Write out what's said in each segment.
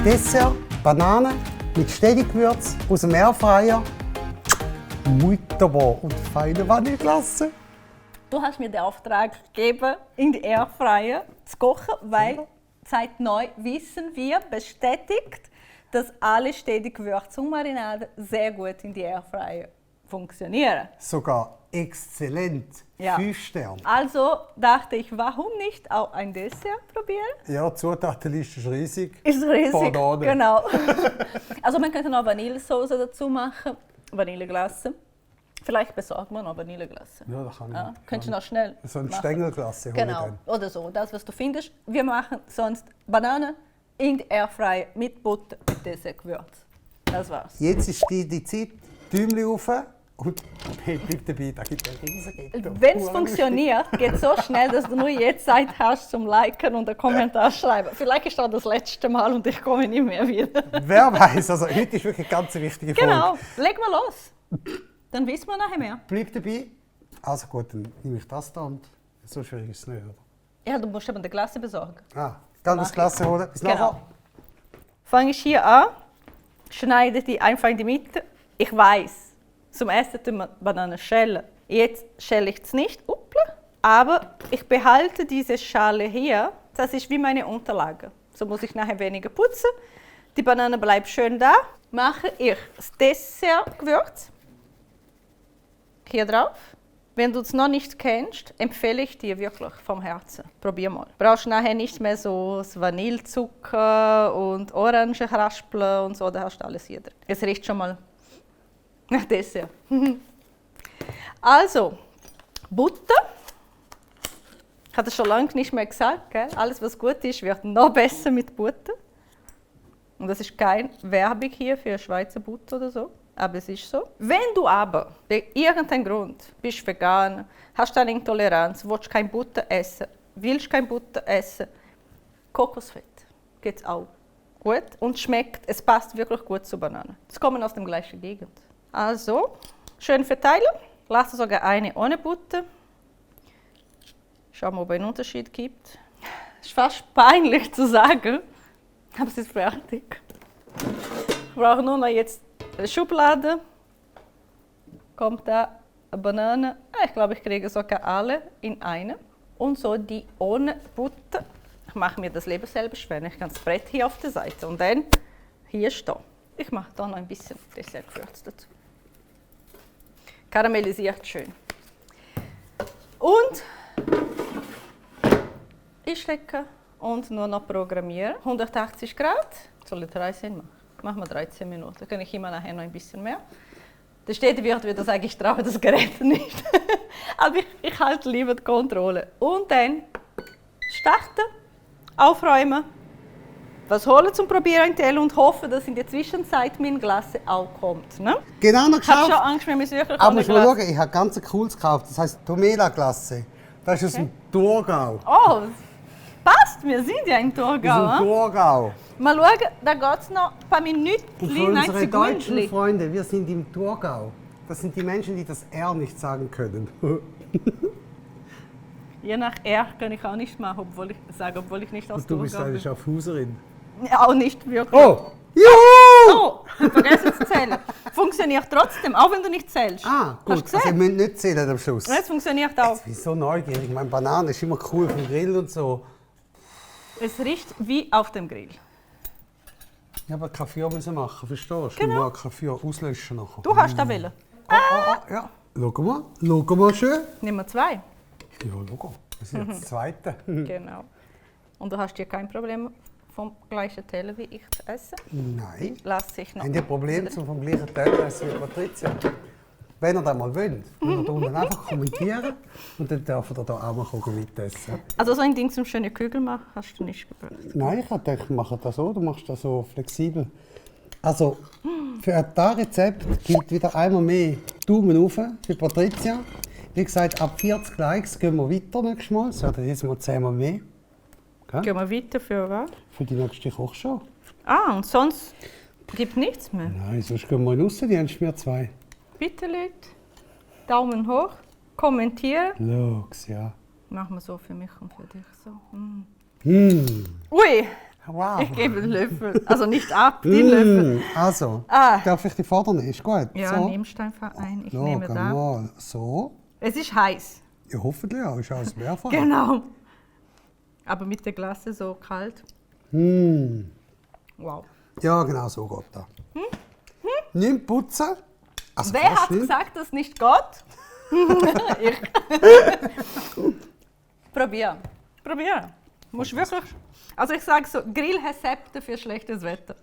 Dessert, Banane mit Steady-Gewürz aus dem Airfryer. Wunderbar und feine Vanilleglasse. Du hast mir den Auftrag gegeben, in die Airfryer zu kochen, weil seit neu wissen wir, bestätigt, dass alle Steady-Gewürze und Marinaden sehr gut in die Airfryer funktionieren. Sogar exzellent. Ja. 5 Sterne. Also dachte ich, warum nicht auch ein Dessert probieren? Ja, die Zutatenliste ist riesig. Ist riesig, Banane. genau. Also man könnte noch Vanillesauce dazu machen, Vanilleglasse. Vielleicht besorgen wir noch Vanilleglasse. Ja, das kann ich. Ja, könntest du noch schnell So eine machen. Stängelglasse hole ich Genau, dann. oder so, das was du findest. Wir machen sonst Bananen in die Airfryer mit Butter mit diesem Gewürz. Das war's. Jetzt ist die Zeit, Däumchen rauf und hey, bleib dabei, da gibt es ein riesiges. Wenn es funktioniert, geht es so schnell, dass du nur jetzt Zeit hast zum Liken und einen Kommentar schreiben. Vielleicht ist das das letzte Mal und ich komme nicht mehr wieder. Wer weiß, also heute ist wirklich eine ganz wichtige Folge. Genau, leg mal los. Dann wissen wir nachher mehr. Bleib dabei. Also gut, dann nehme ich das da und so schwierig ist es nicht, oder? Ja, du musst aber eine Klasse besorgen. Kann das Klasse holen? Bis nachher. Genau. Fange ich hier an, schneide die einfach in die Mitte. Ich weiß, zum Essen tun wir Bananen schälen. Jetzt schäle ich es nicht, aber ich behalte diese Schale hier. Das ist wie meine Unterlage. So muss ich nachher weniger putzen. Die Banane bleibt schön da. Mache ich das Dessertgewürz hier drauf. Wenn du es noch nicht kennst, empfehle ich dir wirklich vom Herzen. Probier mal. Du brauchst nachher nicht mehr so das Vanillezucker und Orangenraspeln und so, da hast du alles hier drin. Es riecht schon mal nach Dessert. Also, Butter. Ich hatte schon lange nicht mehr gesagt, gell? Alles was gut ist, wird noch besser mit Butter. Und das ist keine Werbung hier für Schweizer Butter oder so. Aber es ist so. Wenn du aber, wegen irgendeinem Grund, bist vegan, hast eine Intoleranz, willst kein Butter essen, willst kein Butter essen, Kokosfett geht auch gut und schmeckt, es passt wirklich gut zu Bananen. Sie kommen aus der gleichen Gegend. Also, schön verteilen. Lasse sogar eine ohne Butter. Schauen wir, ob es einen Unterschied gibt. Es ist fast peinlich zu sagen, aber es ist fertig. Ich brauche nur noch jetzt eine Schublade. Kommt da eine Banane. Ich glaube, ich kriege sogar alle in eine. Und so die ohne Butter. Ich mache mir das Leben selber schwer. Ich kann das Brett hier auf der Seite und dann hier stehen. Ich mache da noch ein bisschen Dessertgewürz dazu. Karamellisiert schön. Und einstecken und nur noch programmieren. 180 Grad. Soll ich 13 machen? Machen wir 13 Minuten. Dann kann ich immer nachher noch ein bisschen mehr. Der Städtewirt wird das eigentlich trauen, das Gerät nicht. Aber ich halte lieber die Kontrolle. Und dann starten, aufräumen, was holen zum Probieren in Teller und hoffen, dass in der Zwischenzeit mein Glas auch kommt. Ne? Genau noch Ich habe gekauft. schon Angst, wir müssen wirklich Aber ohne musst mal Glas. schauen, ich habe ganz cooles gekauft. Das heisst Tomela-Glasse. Das ist aus dem Thurgau. Oh, passt, wir sind ja in Aus Thurgau. dem Thurgau. Mal schauen, da geht es noch ein paar Minuten. Und für unsere deutschen Freunde, wir sind im Thurgau. Das sind die Menschen, die das R nicht sagen können. Je nach R kann ich auch nicht machen, obwohl ich nicht aus Und du bist Thurgau eine bin. Schaffhauserin. Ja, auch nicht wirklich. Oh! Juhu! Oh, ich habe vergessen zu zählen. Funktioniert trotzdem, auch wenn du nicht zählst. Ah, gut. Hast du Also, ihr gesehen? müsst nicht zählen am Schluss. Es funktioniert auch. Ich bin so neugierig. Meine Banane ist immer cool vom Grill und so. Es riecht wie auf dem Grill. Ich habe Kaffee machen, verstehst du? Ich Genau. muss Kaffee auslöschen nachher. Du hast da wollen. Ja. Schau mal schön. Nimm mal 2. Ja, schau. Das ist jetzt das Zweite. Genau. Und du hast hier kein Problem vom gleichen Teller wie ich zu essen. Nein. Lass ich noch. Habt ihr Probleme zum vom gleichen Teller essen wie Patricia? Wenn ihr das mal wollt, könnt ihr da unten einfach kommentieren und dann dürft ihr da auch mal mitessen. Also so ein Ding zum schönen Kügel machen hast du nicht gebraucht. Nein, ich dachte, ich mache das so, du machst das so flexibel. Also, für das Rezept gilt wieder einmal mehr Daumen rauf für Patricia. Wie gesagt, ab 40 Likes gehen wir weiter nächstes Mal. Es werden jetzt mal 10-mal mehr. Okay? Gehen wir weiter für was? Für die nächste Kochshow. Ah, und sonst gibt nichts mehr. Nein, sonst gehen wir raus, die haben mir 2. Bitte Leute, Daumen hoch, kommentieren. Lux, ja. Machen wir so für mich und für dich. So. Mm. Ui, Wow. Ich gebe den Löffel. Also nicht ab, den Löffel. Also, Ah. darf ich die fordern? Ist gut. Ja, so. nimmst du einfach ein. Ich Ja, nehme da. genau. So. Es ist heiß. Ja, hoffentlich auch. Ist alles mehrfach. Genau. Aber mit der Glasse so kalt. Wow. Ja, genau so geht das. Nicht putzen. Also Wer fast hat nicht. gesagt, dass nicht geht? Ich. Probier. Probier. Musst wirklich. Also ich sage so, Grillrezepte für schlechtes Wetter.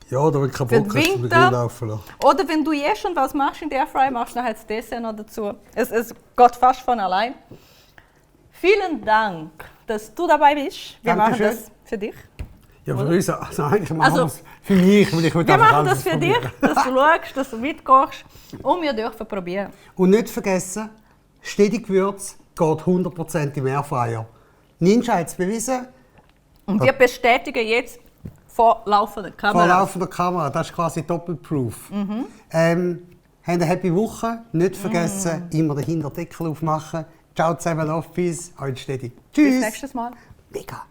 Ja, da will ich keinen Für Bock den hast du den Winter. Grill laufen lassen. Oder wenn du je schon was machst in der Airfryer, machst du nachher das Dessert noch dazu. Es geht fast von allein. Vielen Dank, dass du dabei bist. Wir Dankeschön. machen das für dich. Ja, für uns, also eigentlich machen Also, wir es für mich, weil ich will Wir einfach machen alles das für dich, probieren. dass du schaust, dass du mitkochst und wir dürfen probieren. Und nicht vergessen, stetig Gewürz geht 100% im Airfryer. Ninja hat es bewiesen, Und wir bestätigen jetzt vor laufender Kamera. vor laufender Kamera, das ist quasi Doppelproof. Habt eine happy Woche, nicht vergessen, immer den Hinterdeckel aufmachen. Ciao zusammen, auf, peace, euch stetig. Tschüss. Bis nächstes Mal. Mega.